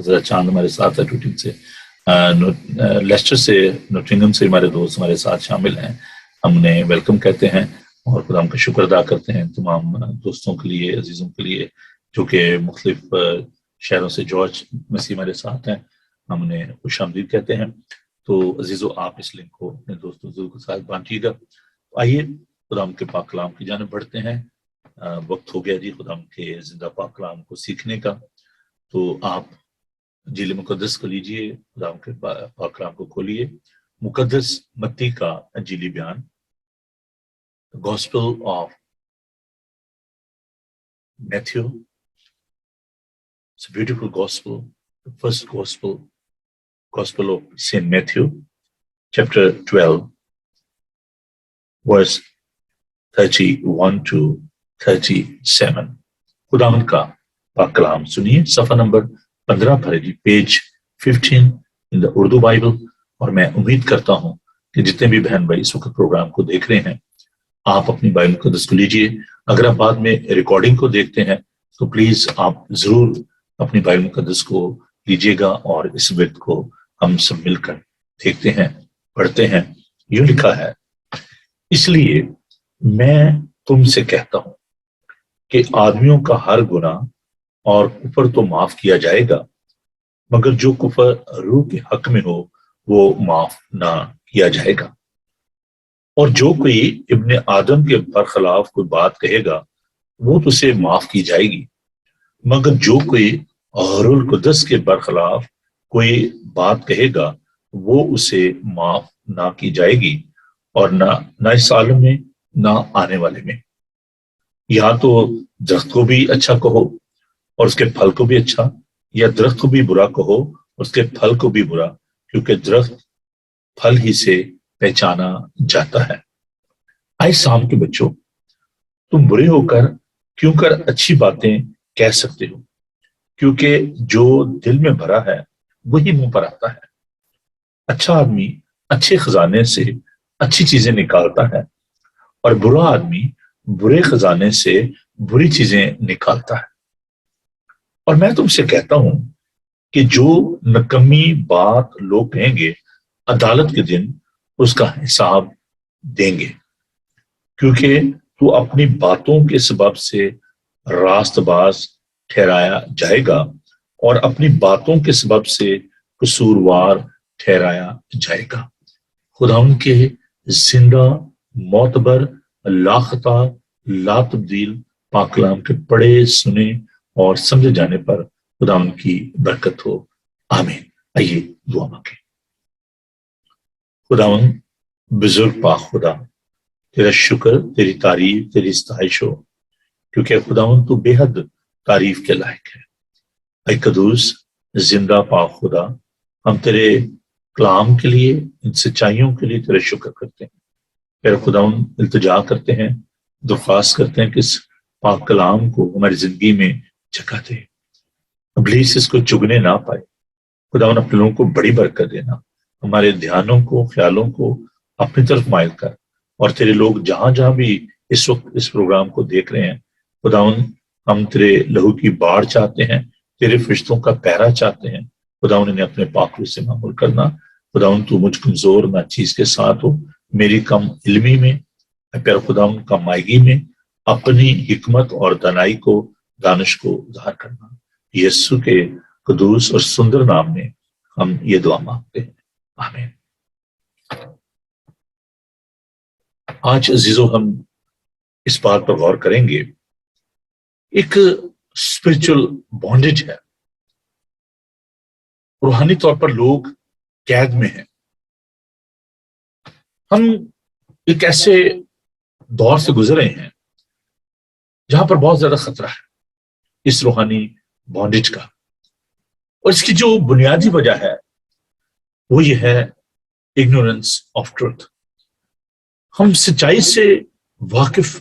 حضرت چاند ہمارے ساتھ ہے ٹوٹنگ سے، لیسٹر سے، نوٹنگم سے ہمارے دوست ہمارے ساتھ شامل ہیں. ہم انہیں ویلکم کہتے ہیں اور خدا ہم کا شکر ادا کرتے ہیں تمام دوستوں کے لیے، عزیزوں کے لیے جو کہ مختلف شہروں سے جارج مسیح ہمارے ساتھ ہیں. ہم انہیں خوش آمدید کہتے ہیں. تو عزیزو آپ اس لنک کو اپنے دوستوں کے ساتھ بانٹیے گا. آئیے خدا کے پاک کلام کی جانب بڑھتے ہیں. وقت ہو گیا جی خدا کے زندہ پاک کلام کو سیکھنے کا. تو آپ انجیل مقدس کو لیجئے، خدا کے پاک کلام کو کھولیے. مقدس متی کا انجیلی بیان، gospel of Matthew. It's a beautiful gospel, the first gospel of Saint Matthew, chapter 12, verse 31 to 37. خداوند کا پاک کلام سنیے. صفحہ نمبر 15 پر جی، page 15 in the Urdu Bible. اور میں امید کرتا ہوں کہ جتنے بھی بہن بھائی اس وقت پروگرام کو دیکھ رہے ہیں، آپ اپنی بائبل مقدس کو لیجئے. اگر آپ بعد میں ریکارڈنگ کو دیکھتے ہیں تو پلیز آپ ضرور اپنی بائبل مقدس کو لیجئے گا اور اس ورد کو ہم سب مل کر دیکھتے ہیں، پڑھتے ہیں. یوں لکھا ہے، اس لیے میں تم سے کہتا ہوں کہ آدمیوں کا ہر گناہ اور کفر تو معاف کیا جائے گا، مگر جو کفر روح کے حق میں ہو وہ معاف نہ کیا جائے گا. اور جو کوئی ابن آدم کے برخلاف کوئی بات کہے گا وہ تو اسے معاف کی جائے گی، مگر جو کوئی غیر القدس کے برخلاف کوئی بات کہے گا وہ اسے معاف نہ کی جائے گی، اور نہ اس عالم میں نہ آنے والے میں. یا تو درخت کو بھی اچھا کہو اور اس کے پھل کو بھی اچھا، یا درخت کو بھی برا کہو اور اس کے پھل کو بھی برا، کیونکہ درخت پھل ہی سے پہچانا جاتا ہے. آئے شام کے بچوں، تم برے ہو کر کیوں کر اچھی باتیں کہہ سکتے ہو، کیونکہ جو دل میں بھرا ہے وہی منہ پر آتا ہے. اچھا آدمی اچھے خزانے سے اچھی چیزیں نکالتا ہے، اور برا آدمی برے خزانے سے بری چیزیں نکالتا ہے. اور میں تم سے کہتا ہوں کہ جو نکمی بات لوگ کہیں گے عدالت کے دن اس کا حساب دیں گے، کیونکہ تو اپنی باتوں کے سبب سے راست باز ٹھہرایا جائے گا اور اپنی باتوں کے سبب سے قصوروار ٹھہرایا جائے گا. خدا ان کے زندہ، معتبر، لاخطا، لا تبدیل پاک کلام کے پڑھے، سنے اور سمجھے جانے پر خدا ان کی برکت ہو. آمین. آئیے دعا مانگیں. خداوند بزرگ پاک خدا، تیرا شکر، تیری تعریف، تیری ستائش ہو، کیونکہ خداوند تو بے حد تعریف کے لائق ہے. اے قدوس زندہ پاک خدا، ہم تیرے کلام کے لیے، ان سچائیوں کے لیے تیرے شکر کرتے ہیں. پھر خداوند التجا کرتے ہیں، درخواست کرتے ہیں کہ اس پاک کلام کو ہماری زندگی میں جگہ دے، ابلیس اس کو چگنے نہ پائے. خداوند اپنے لوگوں کو بڑی برکت دینا، ہمارے دھیانوں کو، خیالوں کو اپنی طرف مائل کر. اور تیرے لوگ جہاں جہاں بھی اس وقت اس پروگرام کو دیکھ رہے ہیں، خداوند ہم تیرے لہو کی باڑ چاہتے ہیں، تیرے فرشتوں کا پہرا چاہتے ہیں. خداوند انہیں اپنے پاک روح سے معمول کرنا. خداوند تو مجھ کمزور نہ چیز کے ساتھ ہو، میری کم علمی میں، پیر خداوند کم مائگی میں اپنی حکمت اور دانائی کو، دانش کو ظاہر کرنا. یسوع کے قدوس اور سندر نام میں ہم یہ دعا مانگتے ہیں. آمین. آج عزیزو ہم اس بات پر غور کریں گے، ایک اسپرچل بانڈیج ہے. روحانی طور پر لوگ قید میں ہیں. ہم ایک ایسے دور سے گزر رہے ہیں جہاں پر بہت زیادہ خطرہ ہے اس روحانی بانڈیج کا، اور اس کی جو بنیادی وجہ ہے وہ یہ ہے ignorance of truth. ہم سچائی سے واقف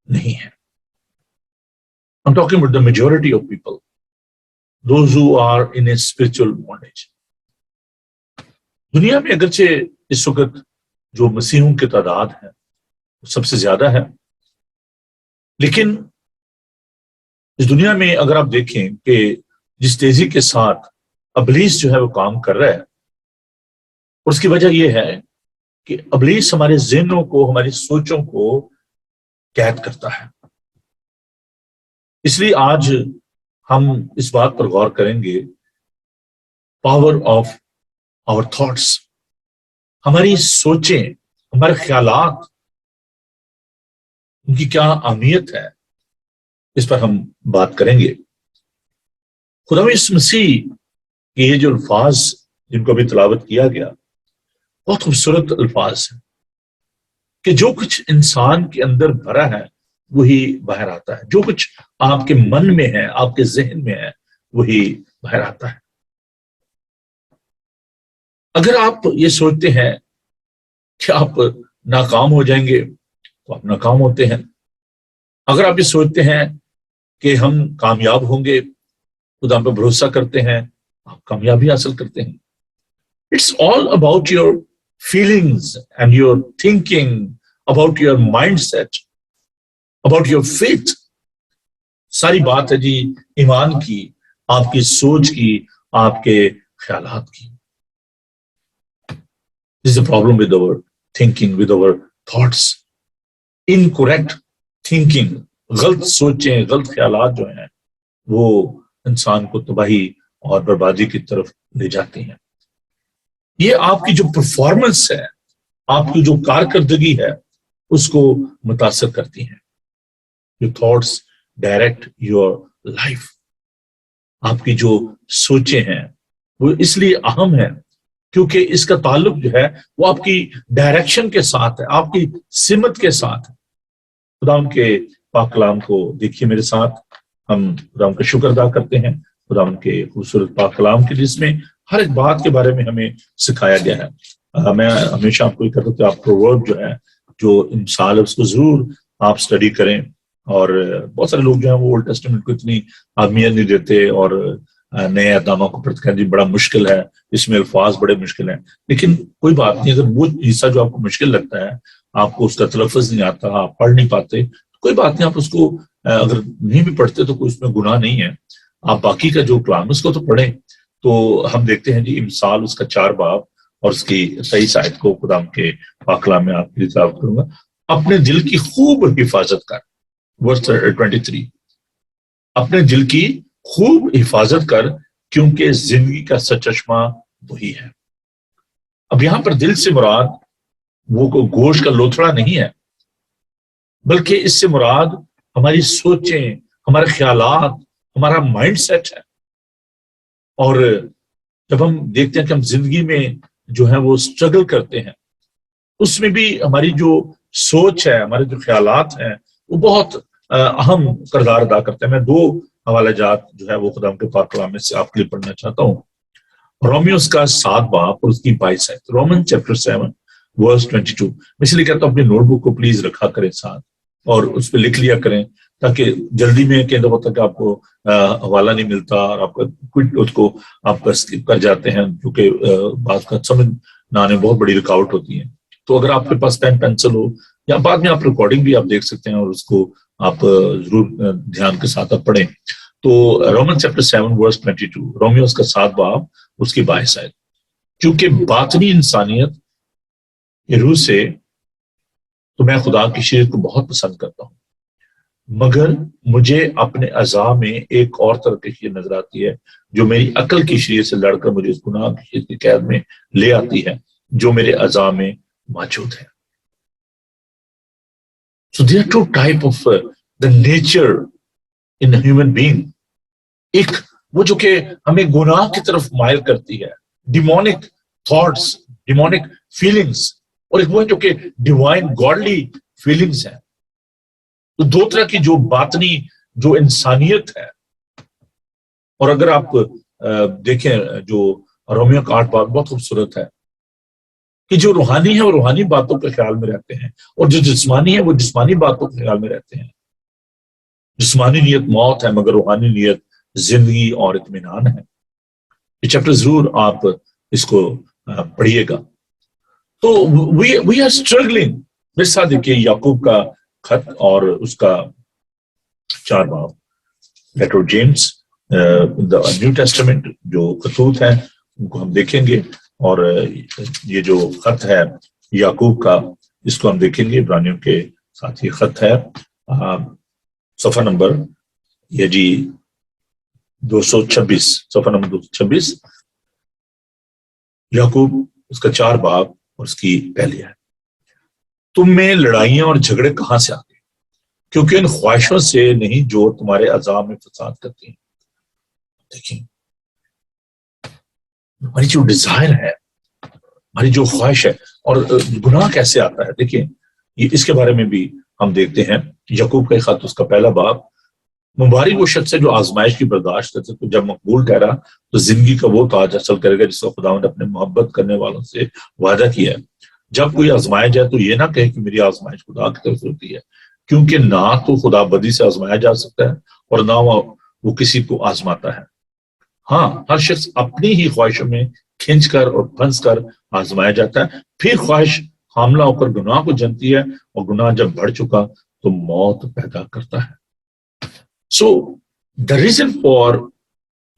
نہیں ہیں. I'm talking about the majority of people, those who are in a spiritual bondage. دنیا میں اگرچہ اس وقت جو مسیحوں کی تعداد ہے وہ سب سے زیادہ ہے، لیکن اس دنیا میں اگر آپ دیکھیں کہ جس تیزی کے ساتھ ابلیس جو ہے وہ کام کر رہا ہے، اور اس کی وجہ یہ ہے کہ ابلیس ہمارے ذہنوں کو، ہماری سوچوں کو قید کرتا ہے۔ اس لیے آج ہم اس بات پر غور کریں گے، پاور آف آور تھاٹس، ہماری سوچیں، ہمارے خیالات، ان کی کیا اہمیت ہے، اس پر ہم بات کریں گے۔ خدا یسوع مسیح کے یہ جو الفاظ جن کو ابھی تلاوت کیا گیا، بہت خوبصورت الفاظ ہیں کہ جو کچھ انسان کے اندر بھرا ہے وہی باہر آتا ہے، جو کچھ آپ کے من میں ہے، آپ کے ذہن میں ہے، وہی باہر آتا ہے۔ اگر آپ یہ سوچتے ہیں کہ آپ ناکام ہو جائیں گے تو آپ ناکام ہوتے ہیں۔ اگر آپ یہ سوچتے ہیں کہ ہم کامیاب ہوں گے، خدا پہ بھروسہ کرتے ہیں، آپ کامیابی حاصل کرتے ہیں۔ It's all about your feelings and your thinking, about your mindset, about your faith. ساری بات ہے جی ایمان کی، آپ کی سوچ کی، آپ کے خیالات کی۔ This is a problem with our thinking, with our thoughts. Incorrect thinking، غلط سوچیں، غلط خیالات جو ہیں وہ انسان کو تباہی اور بربادی کی طرف لے جاتی ہیں۔ یہ آپ کی جو پرفارمنس ہے، آپ کی جو کارکردگی ہے، اس کو متاثر کرتی ہیں۔ Your thoughts direct your life۔ آپ کی جو سوچیں ہیں وہ اس لیے اہم ہے کیونکہ اس کا تعلق جو ہے وہ آپ کی ڈائریکشن کے ساتھ ہے، آپ کی سمت کے ساتھ ہے۔ خدا کے پاک کلام کو دیکھیے میرے ساتھ، ہم خدا کا شکر ادا کرتے ہیں خدا کے خوبصورت پاک کلام کے، جس میں ہر ایک بات کے بارے میں ہمیں سکھایا گیا ہے۔ میں ہمیشہ آپ کو یہ کہتا ہوں کہ آپ پروورب جو ہے، جو انسان ہے، اس کو ضرور آپ اسٹڈی کریں۔ اور بہت سارے لوگ جو ہیں وہ اولڈ ٹیسٹمنٹ کو اتنی اہمیت نہیں دیتے اور نئے احکاموں کو پڑھتے ہیں، جی بڑا مشکل ہے، اس میں الفاظ بڑے مشکل ہیں۔ لیکن کوئی بات نہیں، اگر وہ حصہ جو آپ کو مشکل لگتا ہے، آپ کو اس کا تلفظ نہیں آتا، آپ پڑھ نہیں پاتے، کوئی بات نہیں، آپ اس کو اگر نہیں بھی پڑھتے تو کوئی اس میں گناہ نہیں ہے، آپ باقی کا جو کلام اس کو تو پڑھیں۔ تو ہم دیکھتے ہیں جی امثال اس کا 4 باب اور اس کی 23 آیت کو خدا کے پاک کلام میں آپ کے لیے تلاوت کروں گا۔ اپنے دل کی خوب حفاظت کر، ورس 23، اپنے دل کی خوب حفاظت کر کیونکہ زندگی کا سچشمہ وہی ہے۔ اب یہاں پر دل سے مراد وہ گوشت کا لوتھڑا نہیں ہے، بلکہ اس سے مراد ہماری سوچیں، ہمارے خیالات، ہمارا مائنڈ سیٹ ہے۔ اور جب ہم دیکھتے ہیں کہ ہم زندگی میں جو ہے وہ اسٹرگل کرتے ہیں، اس میں بھی ہماری جو سوچ ہے، ہمارے جو خیالات ہیں، وہ بہت اہم کردار ادا کرتے ہیں۔ میں 2 حوالہ جات جو ہے وہ خدا کے پاک کلام میں سے آپ کے لیے پڑھنا چاہتا ہوں۔ رومیوز کا 7 باب اور اس کی 22 آیت، رومن چیپٹر 7 ورس 22۔ میں اس لیے کہتا ہوں اپنی نوٹ بک کو پلیز رکھا کریں ساتھ اور اس پہ لکھ لیا کریں، تاکہ جلدی میں کئی دفعہ تک آپ کو حوالہ نہیں ملتا اور آپ کا کوئٹ اس کو آپ اسکپ کر جاتے ہیں، کیونکہ بات کا سمجھ نہ آنے بہت بڑی رکاوٹ ہوتی ہے۔ تو اگر آپ کے پاس پین پینسل ہو، یا بعد میں آپ ریکارڈنگ بھی آپ دیکھ سکتے ہیں اور اس کو آپ ضرور دھیان کے ساتھ آپ پڑھیں۔ تو رومن چیپٹر 7 ورس 22، رومیوز کا 7 باب اس کی 22 آیت، کیونکہ باطنی انسانیت کے روح سے تو میں خدا کی شریعت کو بہت پسند کرتا ہوں، مگر مجھے اپنے اعضاء میں ایک اور طرح کی چیز نظر آتی ہے جو میری عقل کی شریعت سے لڑ کر مجھے اس گناہ کی شریعت کی قید میں لے آتی ہے جو میرے اعضاء میں موجود ہے۔ So there are 2 types of the nature in a human being۔ ایک وہ جو کہ ہمیں گناہ کی طرف مائل کرتی ہے، ڈیمونک تھاٹس، ڈیمونک فیلنگز، اور ایک وہ جو کہ ڈیوائن گاڈلی فیلنگز ہیں۔ تو 2 طرح کی جو باطنی جو انسانیت ہے۔ اور اگر آپ دیکھیں جو رومیو کا 8 باب بہت خوبصورت ہے کہ جو روحانی ہے وہ روحانی باتوں کے خیال میں رہتے ہیں، اور جو جسمانی ہے وہ جسمانی باتوں کے خیال میں رہتے ہیں۔ جسمانی نیت موت ہے، مگر روحانی نیت زندگی اور اطمینان ہے۔ یہ چیپٹر ضرور آپ اس کو پڑھیے گا۔ تو وی آر اسٹرگلنگ۔ میرے ساتھ دیکھیے یعقوب کا خط اور اس کا 4 باب، لیٹر جیمس نیو ٹیسٹمنٹ جو خطوط ہیں ان کو ہم دیکھیں گے، اور یہ جو خط ہے یعقوب کا اس کو ہم دیکھیں گے، عبرانیوں کے ساتھ یہ خط ہے، صفحہ نمبر یہ جی 226، صفحہ نمبر 226، یعقوب اس کا 4 باب اور اس کی پہلی ہے، تم میں لڑائیاں اور جھگڑے کہاں سے آتے ہیں؟ کیونکہ ان خواہشوں سے نہیں جو تمہارے عذاب میں فساد کرتی ہیں۔ دیکھیں ہماری جو ڈیزائر ہے، ہماری جو خواہش ہے، اور گناہ کیسے آتا ہے، دیکھیں یہ اس کے بارے میں بھی ہم دیکھتے ہیں، یعقوب کا خط اس کا پہلا باب، مبارک وہ شخص ہے جو آزمائش کی برداشت کرتے تو جب مقبول ٹھہرا تو زندگی کا وہ تاج حاصل کرے گا جس کا خداوند اپنے محبت کرنے والوں سے وعدہ کیا ہے۔ جب کوئی آزمایا جائے تو یہ نہ کہے کہ میری آزمائش خدا کی طرف سے ہوتی ہے، کیونکہ نہ تو خدا بدی سے آزمایا جا سکتا ہے اور نہ وہ کسی کو آزماتا ہے۔ ہاں، ہر شخص اپنی ہی خواہشوں میں کھنچ کر اور پھنس کر آزمایا جاتا ہے، پھر خواہش حاملہ ہو کر گناہ کو جنتی ہے، اور گناہ جب بڑھ چکا تو موت پیدا کرتا ہے۔ So the reason for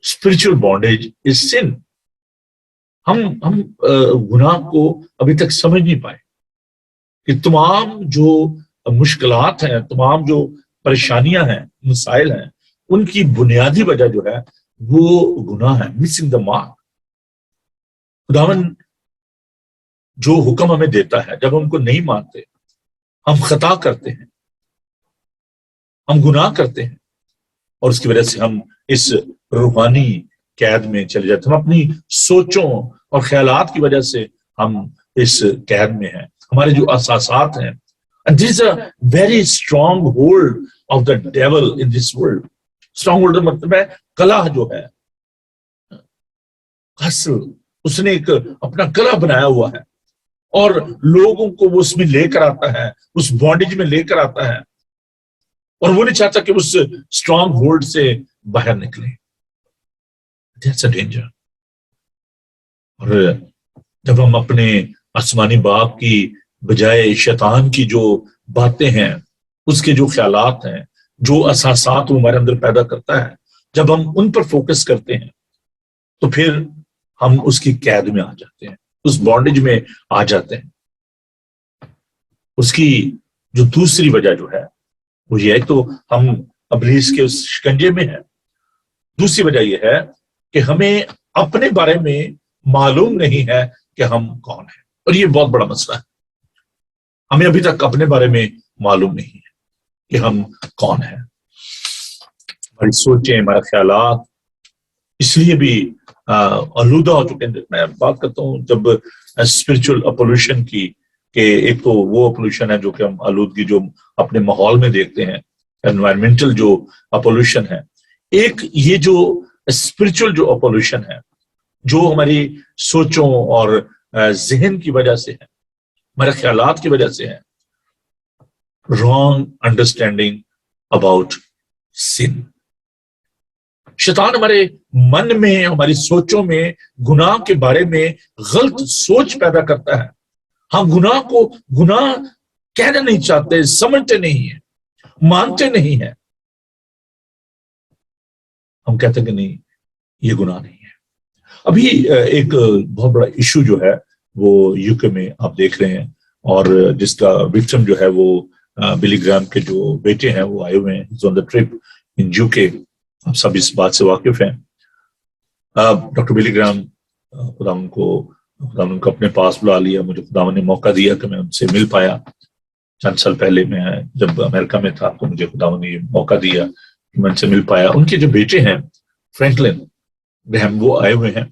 spiritual bondage is sin. ہم گناہ کو ابھی تک سمجھ نہیں پائے کہ تمام جو مشکلات ہیں، تمام جو پریشانیاں ہیں، مسائل ہیں، ان کی بنیادی وجہ جو ہے وہ گناہ ہے، مسنگ دا مارک۔ خداوند جو حکم ہمیں دیتا ہے جب ہم کو نہیں مانتے، ہم خطا کرتے ہیں، ہم گناہ کرتے ہیں، اور اس کی وجہ سے ہم اس روحانی قید میں چلے جاتے ہیں، ہم اپنی سوچوں اور خیالات کی وجہ سے ہم اس قید میں ہیں، ہمارے جو احساسات ہیں۔ And this is a very strong hold of the devil in this world. Strong hold کا مطلب ہے کلہ جو ہے، اس نے ایک اپنا کلہ بنایا ہوا ہے، اور لوگوں کو وہ اس میں لے کر آتا ہے، اس بانڈیج میں لے کر آتا ہے، اور وہ نہیں چاہتا کہ اس اسٹرانگ ہولڈ سے باہر نکلے۔ That's a danger۔ اور جب ہم اپنے آسمانی باپ کی بجائے شیطان کی جو باتیں ہیں، اس کے جو خیالات ہیں، جو احساسات وہ ہمارے اندر پیدا کرتا ہے، جب ہم ان پر فوکس کرتے ہیں تو پھر ہم اس کی قید میں آ جاتے ہیں، اس بانڈیج میں آ جاتے ہیں۔ اس کی جو دوسری وجہ جو ہے وہ یہ ہے، تو ہم ابلیس کے اس شکنجے میں ہیں۔ دوسری وجہ یہ ہے کہ ہمیں اپنے بارے میں معلوم نہیں ہے کہ ہم کون ہیں، اور یہ بہت بڑا مسئلہ ہے۔ ہمیں ابھی تک اپنے بارے میں معلوم نہیں ہے کہ ہم کون ہیں۔ ہماری سوچیں، ہمارے خیالات اس لیے بھی آلودہ ہو چکے ہیں۔ میں بات کرتا ہوں جب اسپرچل اپولوشن کی، کہ ایک تو وہ اپولوشن ہے جو کہ ہم آلودگی جو اپنے ماحول میں دیکھتے ہیں، انوائرمنٹل جو اپولوشن ہے، ایک یہ جو اسپرچل جو اپولوشن ہے جو ہماری سوچوں اور ذہن کی وجہ سے ہے، ہمارے خیالات کی وجہ سے ہے، رانگ انڈرسٹینڈنگ اباؤٹ سن۔ شیطان ہمارے من میں، ہماری سوچوں میں گناہ کے بارے میں غلط سوچ پیدا کرتا ہے۔ ہم گناہ کو گناہ کہنا نہیں چاہتے، سمجھتے نہیں ہیں، مانتے نہیں ہیں۔ ہم کہتے ہیں کہ نہیں، یہ گناہ نہیں ہے۔ ابھی ایک بہت بڑا ایشو جو ہے وہ یو کے میں آپ دیکھ رہے ہیں، اور جس کا وکٹم جو ہے وہ بلی گرام کے جو بیٹے ہیں وہ آئے ہوئے ہیں آن دا ٹرپ ان یو کے۔ آپ سب اس بات سے واقف ہیں۔ ڈاکٹر بلی گرام، خدا ان کو اپنے پاس بلا لیا، مجھے خدا نے موقع دیا کہ میں ان سے مل پایا۔ چند سال پہلے میں جب امریکہ میں تھا تو مجھے خدا نے یہ موقع دیا کہ میں ان سے مل پایا۔ ان کے جو بیٹے ہیں فرینکلن گریہم، وہ آئے ہوئے ہیں،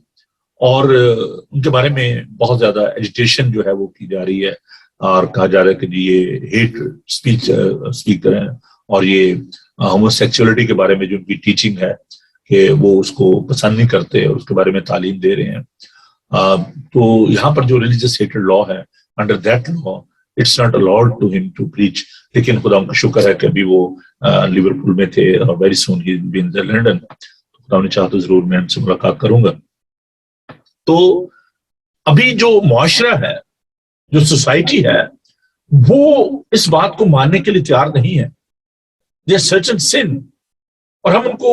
اور ان کے بارے میں بہت زیادہ ایجیٹیشن جو ہے وہ کی جا رہی ہے، اور کہا جا رہا ہے کہ جی یہ ہیٹ اسپیک کریں، اور یہ ہومو سیکچولیٹی کے بارے میں جو ان کی ٹیچنگ ہے کہ وہ اس کو پسند نہیں کرتے اور اس کے بارے میں تعلیم دے رہے ہیں۔ تو یہاں پر جو ریلیجیس ہیٹڈ لا ہے، under that law it's not allowed to ہم ٹو پریچ، لیکن خدا کا شکر ہے کہ ابھی وہ لیورپول میں تھے، اور ویری سون ہی بی ان لنڈن۔ خدا نے چاہا تو ضرور میں ان سے ملاقات کروں گا۔ تو ابھی جو معاشرہ ہے، جو سوسائٹی ہے، وہ اس بات کو ماننے کے لیے تیار نہیں ہے۔ There's certain sin، اور ہم ان کو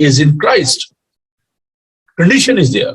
is in Christ, condition is there,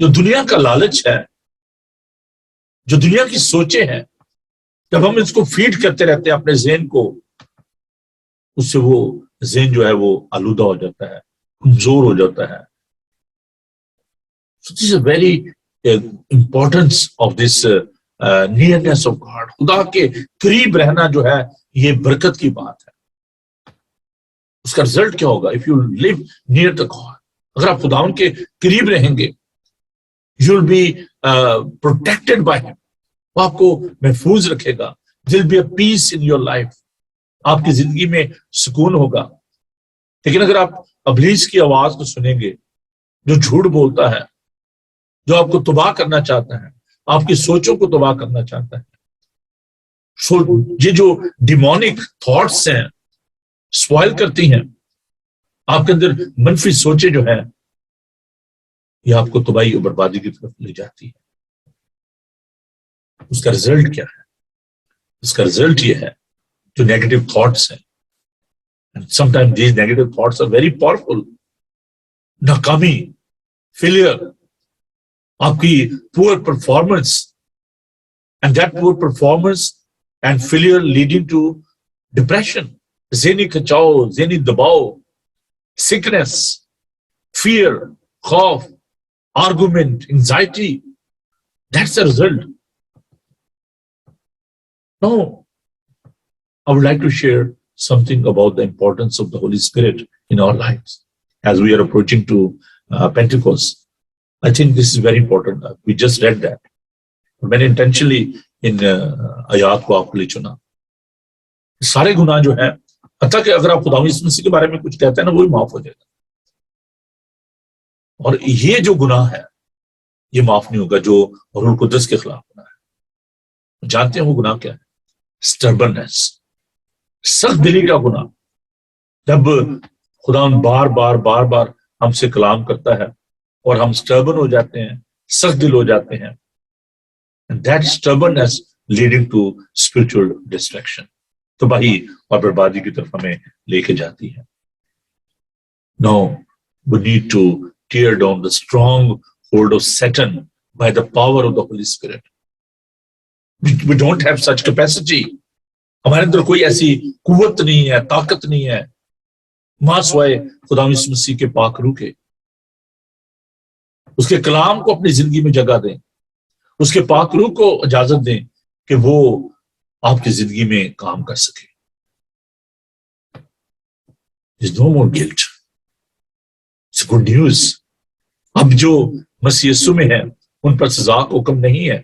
جو دنیا کا لالچ ہے, جو دنیا کی سوچیں ہیں, جب ہم اس کو فیڈ کرتے رہتے ہیں اپنے ذہن کو, اس سے وہ ذہن جو ہے وہ آلودہ ہو جاتا ہے, کمزور ہو جاتا ہے. So this is a very importance of this nearness of God. خدا کے قریب رہنا جو ہے یہ برکت کی بات ہے. اس کا رزلٹ کیا ہوگا؟ If you live near the God, اگر آپ خداوند کے قریب رہیں گے, you'll be protected by him. وہ آپ کو محفوظ رکھے گا. There'll be a peace in your life. آپ کی زندگی میں سکون ہوگا. لیکن اگر آپ ابلیس کی آواز کو سنیں گے, جو جھوٹ بولتا ہے, جو آپ کو تباہ کرنا چاہتا ہے, آپ کی سوچوں کو تباہ کرنا چاہتا ہے, یہ جو ڈیمونک تھاٹس ہیں سپوائل کرتی ہیں, آپ کے اندر منفی سوچیں جو ہیں, یہ آپ کو تباہی اور بربادی کی طرف لے جاتی ہے. اس کا رزلٹ کیا ہے؟ اس کا رزلٹ یہ ہے جو نیگیٹو تھاٹس ہیں. And sometimes these negative thoughts are very powerful. ناکامی, failure, آپ کی poor performance, and that poor performance and failure leading to depression, ذہنی کھچاؤ, ذہنی دباؤ, sickness, fear, خوف, argument, anxiety. That's the result. Now, I would like to share something about the importance of the Holy Spirit in our lives as we are approaching to Pentecost. I think this is very important. We just read that. میں نے intentionally ان آیات کو آپ کے لیے چنا. سارے گناہ جو ہیں, حتیٰ کہ اگر آپ خدا یسوع مسیح کے بارے میں کچھ کہتے ہیں نا, وہ بھی معاف ہو جائے گا. اور یہ جو گناہ ہے یہ معاف نہیں ہوگا جو روح القدس کے خلاف گناہ ہے. جانتے ہیں وہ گناہ کیا ہے؟ Stubbornness, سخت دلی کا گناہ. جب خدا بار بار بار بار ہم سے کلام کرتا ہے اور ہم سٹربن ہو جاتے ہیں, سخت دل ہو جاتے ہیں, and that stubbornness leading to spiritual destruction, تباہی اور بربادی کی طرف ہمیں لے کے جاتی ہے. No, we need to tear down the strong hold of Satan by the power of the Holy Spirit. We don't have such capacity. ہمارے اندر کوئی ایسی قوت نہیں ہے, طاقت نہیں ہے, ماں سوائے خدا یسوع مسیح کے پاک روح کے. اس کے کلام کو اپنی زندگی میں جگہ دیں, اس کے پاک روح کو اجازت دیں کہ وہ آپ کی زندگی میں کام کر سکے. There's no more guilt. It's good news. اب جو مسیح یسوع میں ہیں ان پر سزا کا حکم نہیں ہے,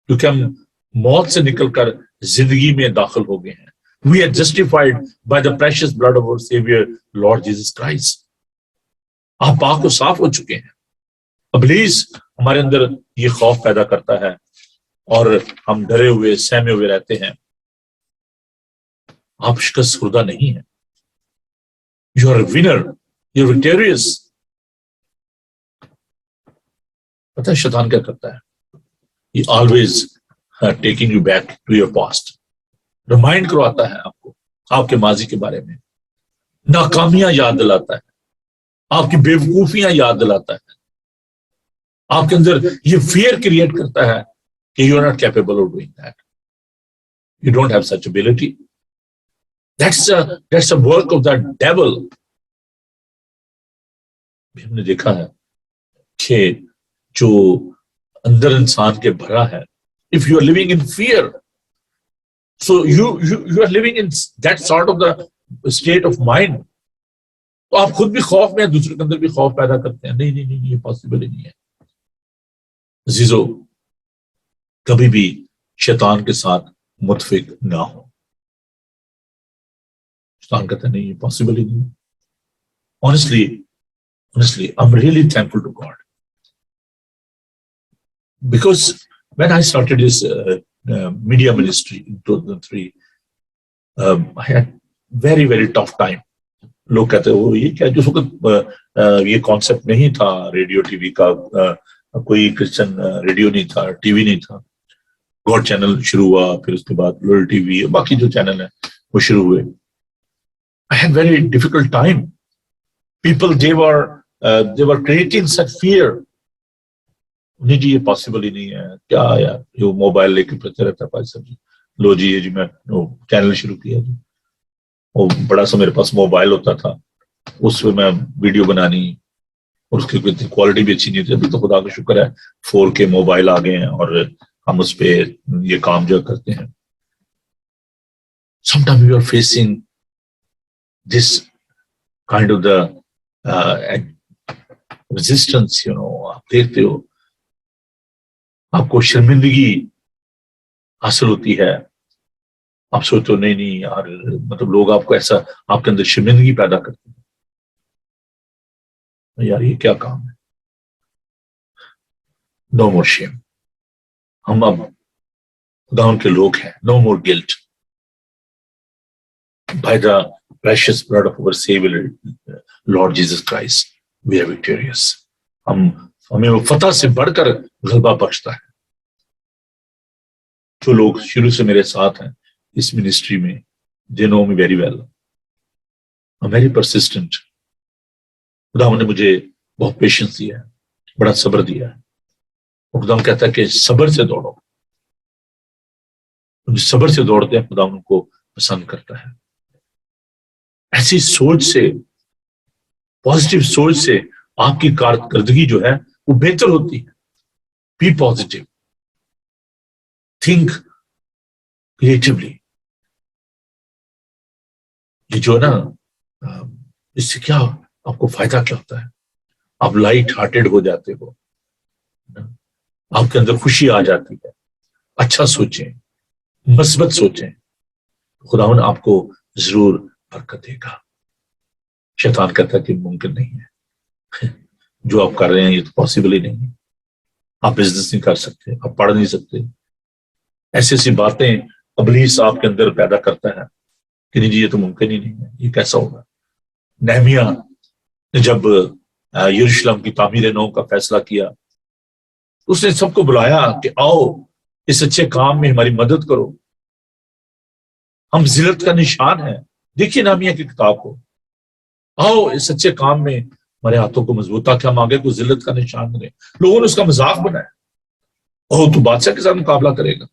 کیونکہ ہم موت سے نکل کر زندگی میں داخل ہو گئے ہیں. We are justified by the precious blood of our Savior, Lord Jesus Christ. آپ پاک و صاف ہو چکے ہیں. ابلیس ہمارے اندر یہ خوف پیدا کرتا ہے اور ہم ڈرے ہوئے سہمے ہوئے رہتے ہیں. آپ شکست خوردہ نہیں ہیں. You are a winner. You are victorious. پتہ ہے شیطان کیا کرتا ہے؟ He always taking you back to your past. Remind کرواتا ہے آپ کو آپ کے ماضی کے بارے میں, ناکامیاں یاد دلاتا ہے, آپ کی بے وقوفیاں یاد دلاتا ہے, آپ کے اندر یہ فیئر کریٹ کرتا ہے کہ you are not capable of doing that, you don't have such ability. That's a work of that devil. ہم نے دیکھا ہے کہ جو اندر انسان کے بھرا ہے, if you are living in fear, so you are living in that sort of the state of mind, تو آپ خود بھی خوف میں, دوسرے کے اندر بھی خوف پیدا کرتے ہیں. نہیں نہیں نہیں, یہ پاسبل ہی نہیں ہے. عزیزو, کبھی بھی شیطان کے ساتھ متفق نہ ہو. شیطان کہتا ہے نہیں, یہ پاسبل ہی نہیں ہے. Honestly, I'm really thankful to God. Because when I started this media ministry in 2003, I had very, very tough time. لوگ کہتے ہیں وہ یہ کیا, جس وقت یہ کانسیپٹ نہیں تھا ریڈیو ٹی وی کا, کوئی کرسچن ریڈیو نہیں تھا, ٹی وی نہیں تھا. گاڈ چینل شروع ہوا, پھر اس کے بعد لول ٹی وی, باقی جو چینل ہیں وہ شروع ہوئے. I had very difficult time. People, they were creating such fear. نہیں جی یہ پاسبل ہی نہیں ہے، کیا یار جو موبائل لے کے پھرتے رہتا ہے بھائی صاحب جی، لو جی یہ جی میں چینل شروع کیا جی، وہ بڑا سا میرے پاس موبائل ہوتا تھا، اس پہ میں ویڈیو بنانی، اور اس کی کوالٹی بھی اچھی نہیں تھی. ابھی تو خدا کا شکر ہے 4K موبائل آ گئے ہیں اور ہم اس پہ یہ کام جو کرتے ہیں. Sometimes we are facing this kind of the resistance, آپ دیکھتے ہو آپ کو شرمندگی حاصل ہوتی ہے، آپ سوچتے ہو نہیں یار، مطلب لوگ آپ کو ایسا آپ کے اندر شرمندگی پیدا کرتے ہیں، یار یہ کیا کام ہے. نو مور شیم، ہم اب خدا کے لوگ ہیں. نو مور guilt by the precious blood of our Savior Lord Jesus Christ we are victorious. ہمیں وہ فتح سے بڑھ کر غلبہ بخشتا ہے. جو لوگ شروع سے میرے ساتھ ہیں اس منسٹری میں they know me very well. I'm very persistent. خدا نے مجھے بہت پیشنس دیا ہے، بڑا صبر دیا ہے. اور خدا کہتا ہے کہ صبر سے دوڑو، صبر سے دوڑتے ہیں خدا ان کو پسند کرتا ہے. ایسی سوچ سے، پازیٹیو سوچ سے آپ کی کارکردگی جو ہے وہ بہتر ہوتی ہے. Be positive, think creatively. یہ جو ہے نا اس سے کیا آپ کو فائدہ کیا ہوتا ہے؟ آپ لائٹ ہارٹیڈ ہو جاتے ہو، آپ کے اندر خوشی آ جاتی ہے. اچھا سوچیں، مثبت سوچیں، خداوند آپ کو ضرور برکت دے گا. شیطان کہتا ہے کہ ممکن نہیں ہے، جو آپ کر رہے ہیں یہ تو پاسبل ہی نہیں ہے. آپ بزنس نہیں کر سکتے، آپ پڑھ نہیں سکتے. ایسی ایسی باتیں ابلیس آپ کے اندر پیدا کرتا ہے کہ نہیں جی یہ تو ممکن ہی نہیں ہے، یہ کیسا ہوگا. نہمیہ نے جب یروشلم کی تعمیر نو کا فیصلہ کیا، اس نے سب کو بلایا کہ آؤ اس اچھے کام میں ہماری مدد کرو، ہم ذلت کا نشان ہیں. دیکھیے نہمیہ کی کتاب کو، آؤ اس اچھے کام میں ہمارے ہاتھوں کو مضبوط تاکہ ہم آگے کو ذلت کا نشان بنے. لوگوں نے اس کا مذاق بنایا، اوہ تو بادشاہ کے ساتھ مقابلہ کرے گا.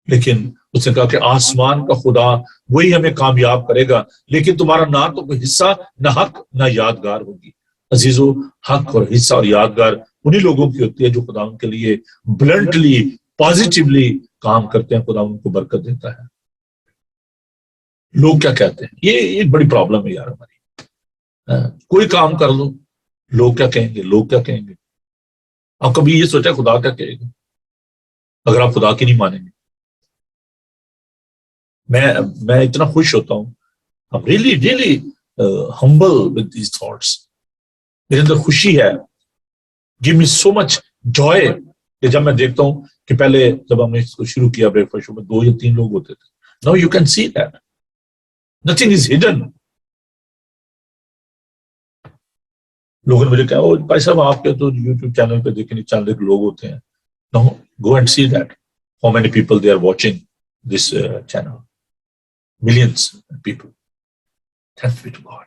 لیکن اس نے کہا کہ آسمان کا خدا وہی ہمیں کامیاب کرے گا، لیکن تمہارا نہ تو کوئی حصہ نہ حق نہ یادگار ہوگی. عزیزو، حق اور حصہ اور یادگار انہی لوگوں کی ہوتی ہے جو خدا ان کے لیے بلنٹلی پازیٹیولی کام کرتے ہیں. خدا ان کو برکت دیتا ہے. لوگ کیا کہتے ہیں، یہ ایک بڑی پرابلم ہے یار ہماری. کوئی کام کر لو، لوگ کیا کہیں گے، لوگ کیا کہیں گے. آپ کبھی یہ سوچا خدا کیا کہے گا اگر آپ خدا کی نہیں مانیں گے؟ میں اتنا خوش ہوتا ہوں، I'm really really humble with these thoughts. میرے اندر خوشی ہے، give me so much joy کہ جب میں دیکھتا ہوں کہ پہلے جب ہم نے اس کو شروع کیا بریک فاسٹ میں 2 یا 3 لوگ ہوتے تھے. Now you can see that nothing is hidden. لوگوں نے مجھے کہا او بھائی صاحب آپ کے تو یوٹیوب چینل پہ دیکھیں چند لوگ ہوتے ہیں. No, go and see that how many people they are watching this channel. Millions of people. Thanks be to God.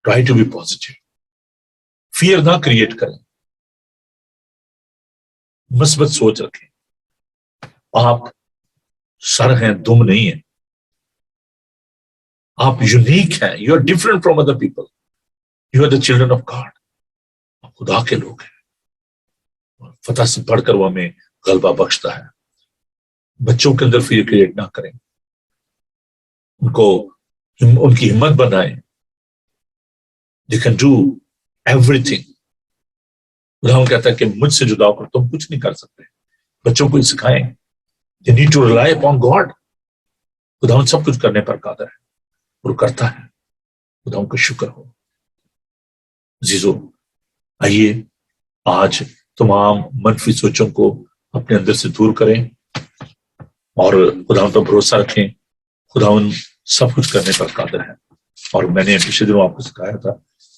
Try to be positive. Fear نہ کریٹ کریں، مثبت سوچ رکھیں. آپ سر ہیں، دم نہیں ہیں. آپ یونیک ہیں. You are different from other people. You are the children of God. آپ خدا کے لوگ ہیں. فتح سے بڑھ کر وہ ہمیں غلبہ بخشتا ہے. بچوں کے اندر فیئر کریٹ نہ کریں، ان کی ہمت بنائیں. They can do everything. خدا کہتا ہے کہ مجھ سے جدا ہو کر تم کچھ نہیں کر سکتے. بچوں کو سکھائیں. They need to rely upon God. خدا سب کچھ کرنے پر قادر ہے اور کرتا ہے. خدا کا شکر ہو. عزیزو، آئیے آج تمام منفی سوچوں کو اپنے اندر سے دور کریں اور خدا پر بھروسہ رکھیں. خدا سب کچھ کرنے پر قادر ہے. اور میں نے پچھلے دنوں آپ کو سکھایا تھا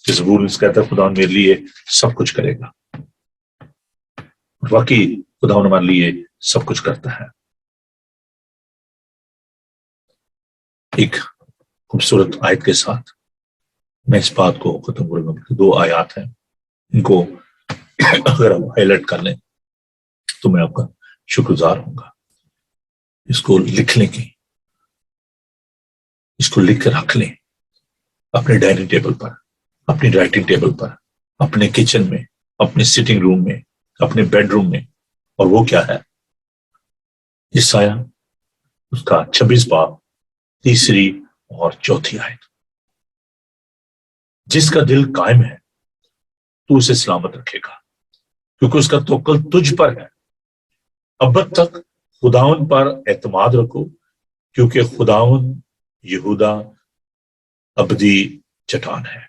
کہ زبور میں کہتا ہے خدا میرے لیے سب کچھ کرے گا. واقعی خدا ہمارے لیے سب کچھ کرتا ہے. ایک خوبصورت آیت کے ساتھ میں اس بات کو ختم کروں گا. 2 آیات ہیں، ان کو اگر آپ ہائی لائٹ کر لیں تو میں آپ کا شکر گزار ہوں گا. اس کو لکھ لیں کہ اس کو لکھ کر رکھ لیں اپنے ڈائننگ ٹیبل پر, اپنی رائٹنگ ٹیبل پر, اپنے کچن میں, اپنے سٹنگ روم میں, اپنے بیڈ روم میں. اور وہ کیا ہے؟ عیسایا اس کا 26 باب 3 اور 4 آیت. جس کا دل قائم ہے تو اسے سلامت رکھے گا کیونکہ اس کا توکل تجھ پر ہے. ابد تک خداون پر اعتماد رکھو کیونکہ خداون یہودا ابدی چٹان ہے.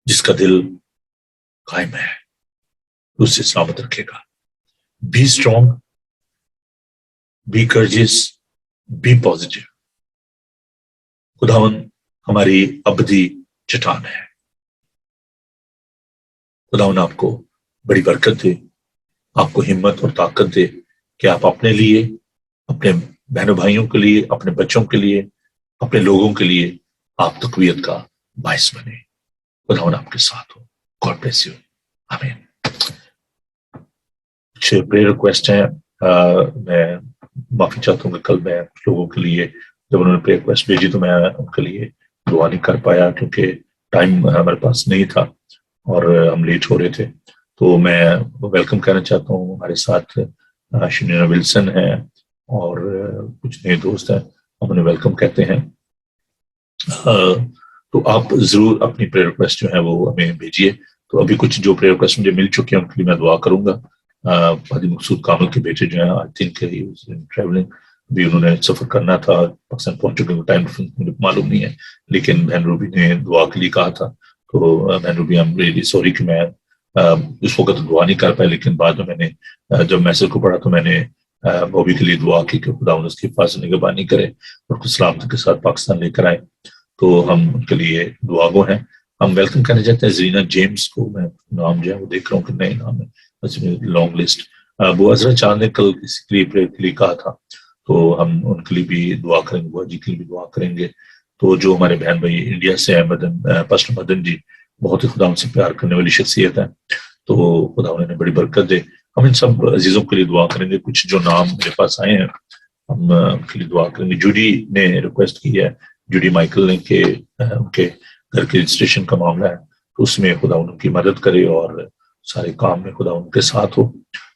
جس کا دل قائم ہے اس سے سلامت رکھے گا. Be strong, be courageous, be positive. خداون ہماری ابدی چٹان ہے. خداون آپ کو بڑی برکت دے, آپ کو ہمت اور طاقت دے کہ آپ اپنے لیے, اپنے بہنوں بھائیوں کے لیے, اپنے بچوں کے لیے, اپنے لوگوں کے لیے آپ تقویت کا باعث بنے. خداون آپ کے ساتھ ہو. God bless you. آمین. کچھ پریئر ریکویسٹ ہیں. میں معافی چاہتا ہوں کہ کل میں لوگوں کے لیے جب انہوں نے پریئر ریکویسٹ بھیجی تو میں ان کے لیے دعا نہیں کر پایا کیونکہ ٹائم ہمارے پاس نہیں تھا اور ہم لیٹ ہو رہے تھے. تو میں ویلکم کہنا چاہتا ہوں. ہمارے ساتھ شنینا ولسن ہے اور کچھ نئے دوست ہیں, ہم انہیں ویلکم کہتے ہیں. تو آپ ضرور اپنی پریئر ریکویسٹ جو ہے وہ ہمیں بھیجیے. تو ابھی کچھ جو پریئر ریکویسٹ مجھے مل چکے ہیں ان کے لیے میں دعا کروں گا. پادری مقصود کامل کے بیٹے جو ہیں آئی تھنک ٹریولنگ, بھی انہوں نے سفر کرنا تھا, پاکستان پہنچ چکے ہیں, ٹائم مجھے معلوم نہیں ہے, لیکن بہن روبی نے دعا کے لیے کہا تھا. تو بہن روبی ایم ریئلی سوری کہ میں اس وقت دعا نہیں کر پایا, لیکن بعد میں نے جب میسج کو پڑھا تو میں نے بوبی کے لیے دعا کی کہ خدا اس کی حفاظت نگہبانی کرے اور کچھ سلامتی کے ساتھ پاکستان لے کر آئے. تو ہم ان کے لیے دعا گو ہیں. ہم ویلکم کرنا چاہتے ہیں زرینا جیمز کو. میں نام جو ہے وہ دیکھ رہا ہوں کہ نئے نام ہے, لانگ لسٹ. وہ عزرا چاند نے کل کسی کے لیے پریئر کے لیے کہا تھا, تو ہم ان کے لیے بھی دعا کریں گے, بوا جی کے لیے بھی دعا کریں گے. تو جو ہمارے بہن بھائی انڈیا سے ہیں, پاسٹر مدن جی بہت ہی خدا ان سے پیار کرنے والی شخصیت ہے, تو خدا انہیں بڑی برکت دے. ہم ان سب عزیزوں کے لیے دعا کریں گے. کچھ جو نام میرے پاس آئے ہیں ہم ان کے لیے دعا کریں گے. جوڈی نے ریکویسٹ کی ہے, جوڈی مائیکل نے, کہ ان کے گھر کے رجسٹریشن کا معاملہ ہے, تو اس میں خدا ان کی مدد کرے اور سارے کام میں خدا ان کے ساتھ ہو.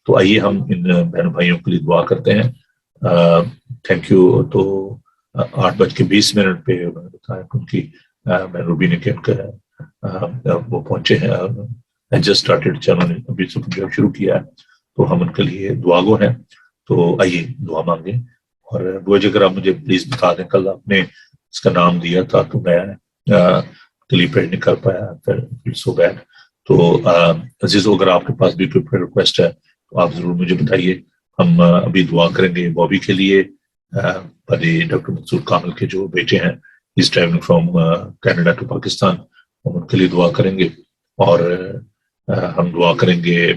تو آئیے ہم ان بہن بھائیوں کے لیے دعا کرتے ہیں. Thank you. تو 8:20 پہ انہوں نے بتایا کہ ان کی بہن روبی نے کہ ان کا وہ پہنچے ہیں جسٹ اسٹارٹیڈ, انہوں نے ابھی سے شروع کیا ہے, تو ہم ان کے لیے دعا گو ہیں. تو آئیے دعا مانگیں. اور وہ اگر آپ مجھے پلیز بتا دیں, کل آپ نے اس کا نام دیا تھا تو میں کلیپ پریڈ نہیں کر پایا, پھر سو بیڈ. تو عزیزو اگر آپ کے پاس بھی کوئی ریکویسٹ ہے تو آپ ضرور مجھے بتائیے. ہم ابھی دعا کریں گے بابی کے لیے. ڈاکٹر منصور کامل کے جو بیٹے ہیں, is travelling from Canada to Pakistan, ہم ان کے لیے دعا کریں گے. اور ہم دعا کریں گے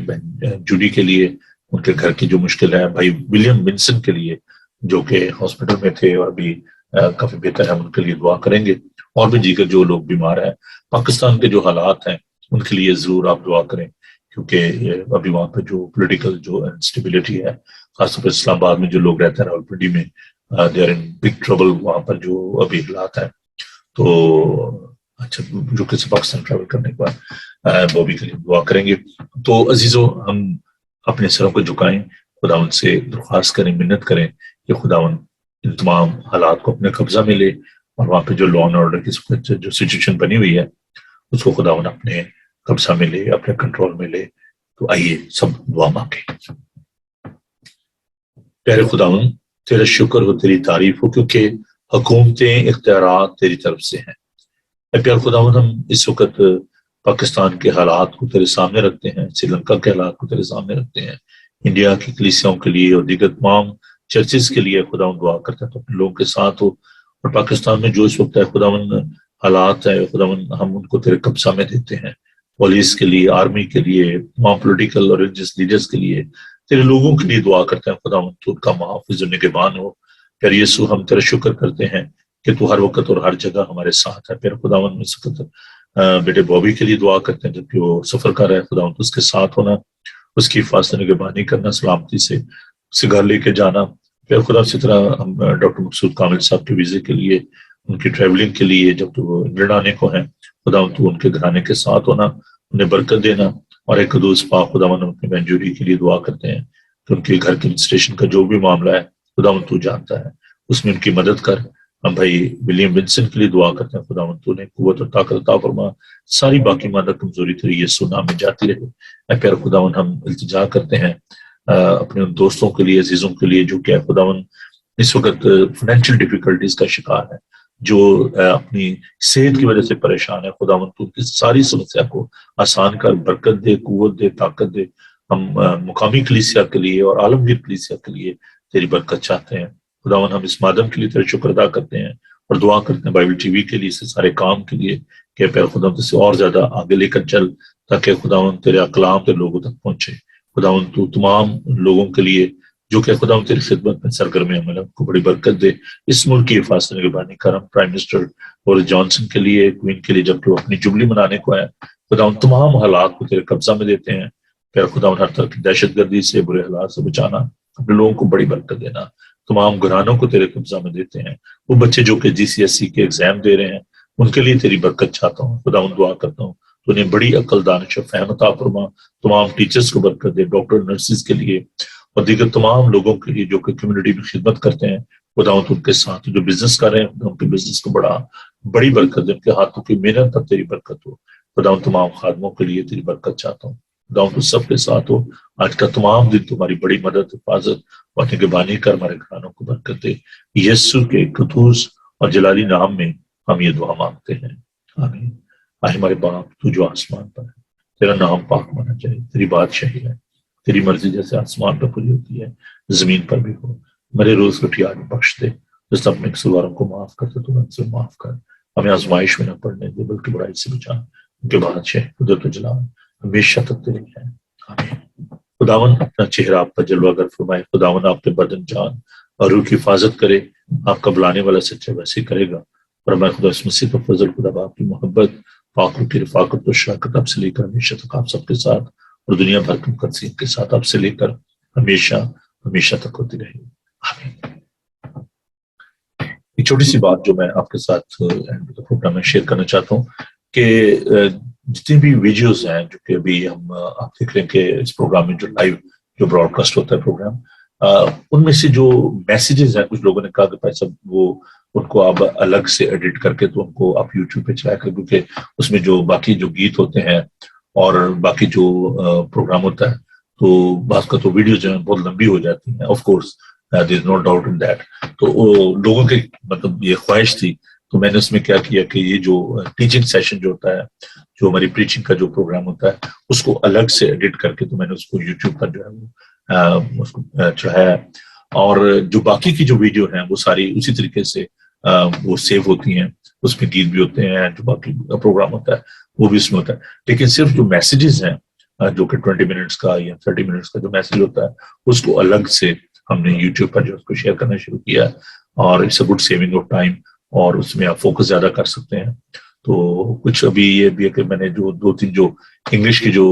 جوڈی کے لیے, ان کے گھر کی جو مشکل ہے. بھائی ولیم ونسن کے لیے جو کہ ہاسپٹل میں تھے اور ابھی کافی بہتر ہے, ہم ان کے لیے دعا کریں گے. اور بھی دیگر جو لوگ بیمار ہیں, پاکستان کے جو حالات ہیں ان کے لیے ضرور آپ دعا کریں, کیونکہ ابھی وہاں پہ جو پولیٹیکل جو انسٹیبلٹی ہے, خاص طور پر اسلام آباد میں جو لوگ رہتے ہیں راولپنڈی میں, they are in big trouble وہاں پر جو ابھی حالات ہیں. تو اچھا, جو کسی پاکستان ٹریول کرنے کے بعد بابی کے لیے دعا کریں گے. تو عزیزو ہم اپنے سروں کو جھکائیں, خداوند سے درخواست کریں, منت کریں کہ خداوند ان تمام حالات کو اپنے قبضہ میں لے, اور وہاں پہ جو لا اینڈ آرڈر کی جو سچویشن بنی ہوئی ہے اس کو خداوند اپنے قبضہ میں لے, اپنے کنٹرول میں لے. تو آئیے سب دعا مانگیں. پیارے خداوند, تیرا شکر ہو, تیری تعریف ہو, کیونکہ حکومتیں اختیارات تیری طرف سے ہیں. اے پیارے خداوند, ہم اس وقت پاکستان کے حالات کو تیرے سامنے رکھتے ہیں, سری لنکا کے حالات کو تیرے سامنے رکھتے ہیں, انڈیا کی کلیسیاؤں کے لیے اور دیگر تمام چرچز کے لیے خداوند دعا کرتے ہیں تو اپنے لوگوں کے ساتھ ہو. اور پاکستان میں جو اس وقت ہے خداوند حالات ہے, خداوند ہم ان کو تیرے قبضہ میں دیتے ہیں. پولیس کے لیے, آرمی کے لیے, تمام پولیٹیکل اور ریلیجس لیڈرز کے لیے, تیرے لوگوں کے لیے دعا کرتے ہیں خداوند تو ان کا محافظ و نگہبان ہو. پھر یسوع ہم تیرا شکر کرتے ہیں کہ تو ہر وقت اور ہر جگہ ہمارے ساتھ ہے. پھر خداوند اس وقت بیٹے بابی کے لیے دعا کرتے ہیں جبکہ وہ سفر کر رہا ہے، خدا اس کے ساتھ ہونا، اس کی حفاظت نگہبانی کرنا، سلامتی سے اسے گھر لے کے جانا. پھر خدا اسی طرح ہم ڈاکٹر مقصود کامل صاحب کے ویزے کے لیے، ان کی ٹریولنگ کے لیے جب تو وہ انگلینڈ آنے کو ہیں، خدا تو ان کے گھرانے کے ساتھ ہونا، انہیں برکت دینا. اور ایک قدوس پاک خدا اپنی بہنجوری کے لیے دعا کرتے ہیں کہ ان کے گھر کے انسٹیشن کا جو بھی معاملہ ہے خدا تو جانتا ہے، اس میں ان کی مدد کر. ہم بھائی ولیم ونسن کے لیے دعا کرتے ہیں، خدا تو نے قوت اور طاقت عطا فرما، ساری باقی مادہ کمزوری تیری یسوع نام میں جاتی رہے. اے پیارے خداوند ہم التجا کرتے ہیں اپنے ان دوستوں کے لیے، عزیزوں کے لیے جو کہ خداوند اس وقت فائنینشیل ڈیفیکلٹیز کا شکار ہے، جو اپنی صحت کی وجہ سے پریشان ہے. خداوند تو کی ساری سمسیا کو آسان کر، برکت دے، قوت دے، طاقت دے. ہم مقامی کلیسیا کے لیے اور عالمگیر کلیسیا کے لیے تیری برکت چاہتے ہیں. خداوند ہم اس مادم کے لیے تیرے شکر ادا کرتے ہیں اور دعا کرتے ہیں بائبل ٹی وی کے لیے، اس سارے کام کے لیے کہ پیر خداوند سے اور زیادہ آگے لے کر چل، تاکہ خداوند تیرے اقلام تیرے لوگوں تک پہنچے. خداوند تو تمام لوگوں کے لیے جو کہ خداوند تیری خدمت میں سرگرم عمل کو بڑی برکت دے. اس ملک کی حفاظت نگہبانی کرم. پرائم منسٹر بورس جانسن کے لیے، کوئین کے لیے جب کہ وہ اپنی جبلی منانے کو ہے، خداوند تمام حالات کو تیرے قبضہ میں دیتے ہیں. پھر خداوند ہر طرح کی دہشت گردی سے، برے حالات سے بچانا، اپنے لوگوں کو بڑی برکت دینا. تمام گھرانوں کو تیرے قبضہ میں دیتے ہیں. وہ بچے جو کہ GCSE کے ایگزام دے رہے ہیں، ان کے لیے تیری برکت چاہتا ہوں. خداوند دعا کرتا ہوں تو انہیں بڑی عقل، دانش و فہم عطا فرما. تمام ٹیچرز کو برکت دے، ڈاکٹر، نرسز کے لیے اور دیگر تمام لوگوں کے لیے جو کہ کمیونٹی میں خدمت کرتے ہیں. خداوند ان کے ساتھ جو بزنس کر رہے ہیں، ان کے بزنس کو بڑی برکت دے. ان کے ہاتھوں کی محنت پر تیری برکت ہو. خداوند تمام خادموں کے لیے تیری برکت چاہتا ہوں. خداوند تو سب کے ساتھ ہو. آج کا تمام دن تمہاری بڑی مدد، حفاظت اور نگہبانی کر. ہمارے گھرانوں کو برکت دے. یسوع کے قدوس اور جلالی نام میں ہم یہ دعا مانگتے ہیں، آمین. آئے ہمارے باپ تو جو آسمان پر ہے، تیرا نام پاک مانا جائے. تیری بادشاہی ہے، تیری مرضی جیسے آسمان پر پوری ہوتی ہے زمین پر بھی ہو. میرے روز روٹی آج بخش دے، جس اپنے قصورواروں کو معاف کرتے تو ہم سے معاف کر. ہمیں آزمائش میں نہ پڑنے دے بلکہ برائی سے بچا. ان کے بادشاہ قدرت و جلال ہمیشہ تک تیری ہے، آمین. خداوند اپنا چہرہ آپ پر جلوہ گر فرمائے. خداوند آپ کے بدن، جان اور روح کی حفاظت کرے. آپ کا بلانے والا سچا ویسے کرے گا. اور ہمارے خدا اس مسیح کا فضل، خدا باپ کی محبت، پاک روح کی رفاقت و شراکت آپ سے لے کر ہمیشہ تک آپ سب کے ساتھ اور دنیا بھر کی مقدسین کے ساتھ آپ سے لے کر ہمیشہ تک ہوتی رہے. آمین. ایک چھوٹی سی بات جو میں آپ کے ساتھ پروگرام میں شیئر کرنا چاہتا ہوں کہ جتنی بھی ویڈیوز ہیں جو کہ ابھی ہم آپ دیکھ رہے ہیں کہ اس پروگرام میں جو لائیو جو براڈ کاسٹ ہوتا ہے پروگرام، ان میں سے جو میسیجز ہیں، کچھ لوگوں نے کہا کہ بھائی صاحب وہ ان کو آپ الگ سے ایڈٹ کر کے تو ان کو آپ یوٹیوب پہ چلایا کریں، کیونکہ اس میں جو باقی جو گیت ہوتے ہیں اور باقی جو پروگرام ہوتا ہے تو بعض کا تو ویڈیوز جو ہیں بہت لمبی ہو جاتی ہیں. Of course there is no doubt in that. تو لوگوں کے مطلب یہ خواہش تھی، تو میں نے اس میں کیا کیا کہ یہ جو ٹیچنگ سیشن جو ہوتا ہے، جو ہماری پریچنگ کا جو پروگرام ہوتا ہے، اس کو الگ سے ایڈٹ کر کے تو میں نے اس کو یوٹیوب پر جو ہے وہ اس کو چڑھایا. اور جو باقی کی جو ویڈیو ہیں وہ ساری اسی طریقے سے وہ سیو ہوتی ہیں. اس میں گیت بھی ہوتے ہیں، جو باقی پروگرام ہوتا ہے وہ بھی اس میں ہوتا ہے. لیکن صرف جو میسیجز ہیں جو کہ 20 منٹس کا یا 30 منٹس کا جو میسیج ہوتا ہے، اس کو الگ سے ہم نے یوٹیوب پر جو اس کو شیئر کرنا شروع کیا. اور it's a good saving of time, اور اس میں آپ فوکس زیادہ کر سکتے ہیں. تو کچھ ابھی یہ بھی ہے کہ میں نے جو 2-3 جو انگلش کی جو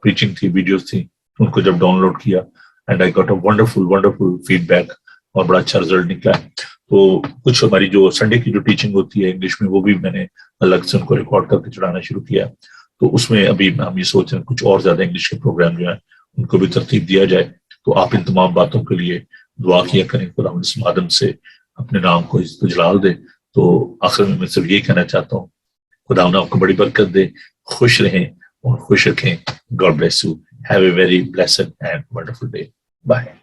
پریچنگ تھی، ویڈیوز تھی، ان کو جب ڈاؤن لوڈ کیا and I got a wonderful feedback اور بڑا اچھا رزلٹ نکلا ہے. تو کچھ ہماری جو سنڈے کی جو ٹیچنگ ہوتی ہے انگلش میں، وہ بھی میں نے الگ سے ان کو ریکارڈ کر کے چڑھانا شروع کیا. تو اس میں ابھی ہم یہ سوچ رہے ہیں کچھ اور زیادہ انگلش کے پروگرام جو ہیں ان کو بھی ترتیب دیا جائے. تو آپ ان تمام باتوں کے لیے دعا کیا کریں. خدا اس مادم سے اپنے نام کو عزت و جلال دے. تو آخر میں صرف یہ کہنا چاہتا ہوں، خدا آپ کو بڑی برکت دے. خوش رہیں اور خوش رکھیں. God bless you. Have a very blessed and wonderful day. Bye.